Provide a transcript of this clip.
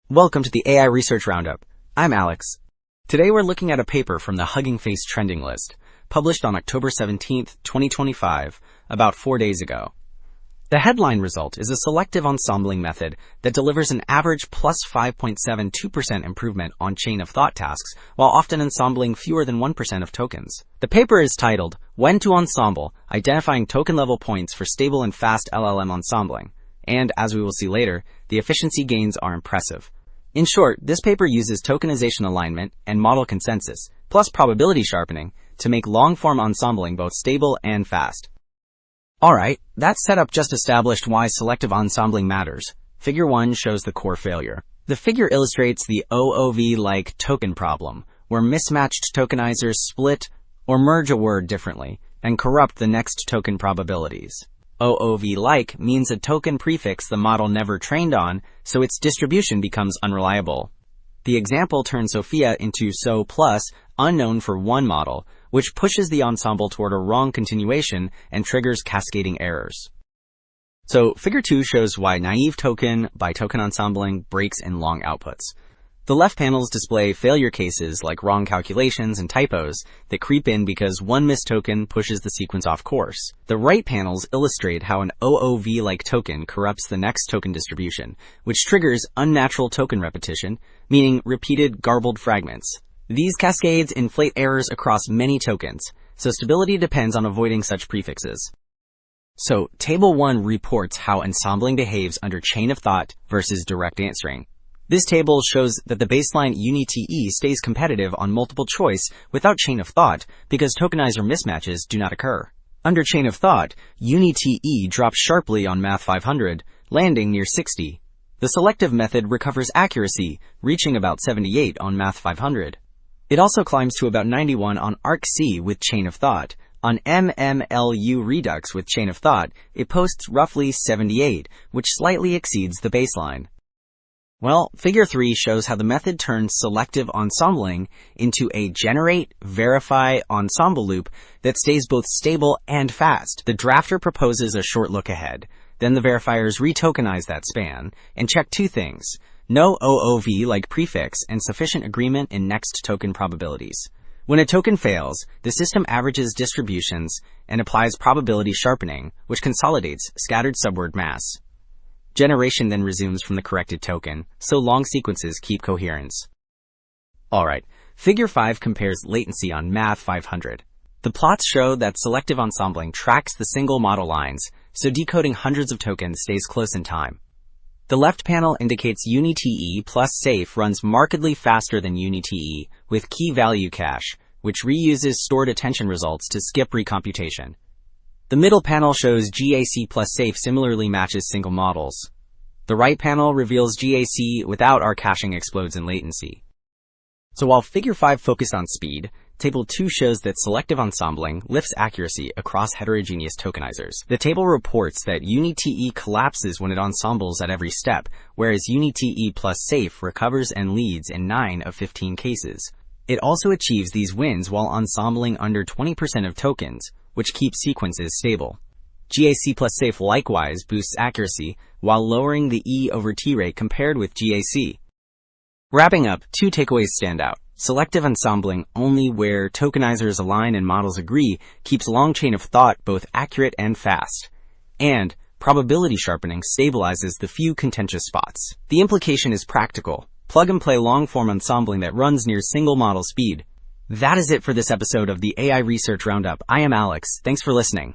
Welcome to the AI Research Roundup. I'm Alex. Today we're looking at a paper from the Hugging Face trending list, published on October 17, 2025, about 4 days ago. The headline result is a selective ensembling method that delivers an average plus 5.72% improvement on chain-of-thought tasks, while often ensembling fewer than 1% of tokens. The paper is titled, When to Ensemble, Identifying Token-Level Points for Stable and Fast LLM Ensembling. And, as we will see later, the efficiency gains are impressive. In short, this paper uses tokenization alignment and model consensus, plus probability sharpening, to make long-form ensembling both stable and fast. Alright, that setup just established why selective ensembling matters. Figure 1 shows the core failure. The figure illustrates the OOV-like token problem, where mismatched tokenizers split or merge a word differently and corrupt the next token probabilities. OOV-like means a token prefix the model never trained on, so its distribution becomes unreliable. The example turns Sophia into So plus, unknown for one model, which pushes the ensemble toward a wrong continuation and triggers cascading errors. So, Figure 2 shows why naive token by token ensembling breaks in long outputs. The left panels display failure cases like wrong calculations and typos that creep in because one missed token pushes the sequence off course. The right panels illustrate how an OOV-like token corrupts the next token distribution, which triggers unnatural token repetition, meaning repeated garbled fragments. These cascades inflate errors across many tokens, so stability depends on avoiding such prefixes. So, Table 1 reports how ensembling behaves under chain of thought versus direct answering. This table shows that the baseline UniTE stays competitive on multiple choice without chain of thought because tokenizer mismatches do not occur. Under chain of thought, UniTE drops sharply on Math 500, landing near 60. The selective method recovers accuracy, reaching about 78 on Math 500. It also climbs to about 91 on ArcC with chain of thought. On MMLU Redux with chain of thought, it posts roughly 78, which slightly exceeds the baseline. Well, Figure 3 shows how the method turns selective ensembling into a generate, verify ensemble loop that stays both stable and fast. The drafter proposes a short look ahead. Then the verifiers retokenize that span and check two things: no OOV-like prefix and sufficient agreement in next token probabilities. When a token fails, the system averages distributions and applies probability sharpening, which consolidates scattered subword mass. Generation then resumes from the corrected token, so long sequences keep coherence. Alright, Figure 5 compares latency on Math 500. The plots show that selective ensembling tracks the single model lines, so decoding hundreds of tokens stays close in time. The left panel indicates UniTE plus safe runs markedly faster than UniTE with key value cache, which reuses stored attention results to skip recomputation. The middle panel shows GAC plus safe similarly matches single models. The right panel reveals GAC without our caching explodes in latency. So while Figure 5 focused on speed, Table 2 shows that selective ensembling lifts accuracy across heterogeneous tokenizers. The table reports that UniTE collapses when it ensembles at every step, whereas UniTE plus safe recovers and leads in 9 of 15 cases. It also achieves these wins while ensembling under 20% of tokens, which keeps sequences stable. GAC plus safe likewise boosts accuracy while lowering the E over T rate compared with GAC. Wrapping up, two takeaways stand out. Selective ensembling only where tokenizers align and models agree keeps long chain of thought both accurate and fast. And probability sharpening stabilizes the few contentious spots. The implication is practical. Plug and play long-form ensembling that runs near single model speed. That is it for this episode of the AI Research Roundup. I am Alex. Thanks for listening.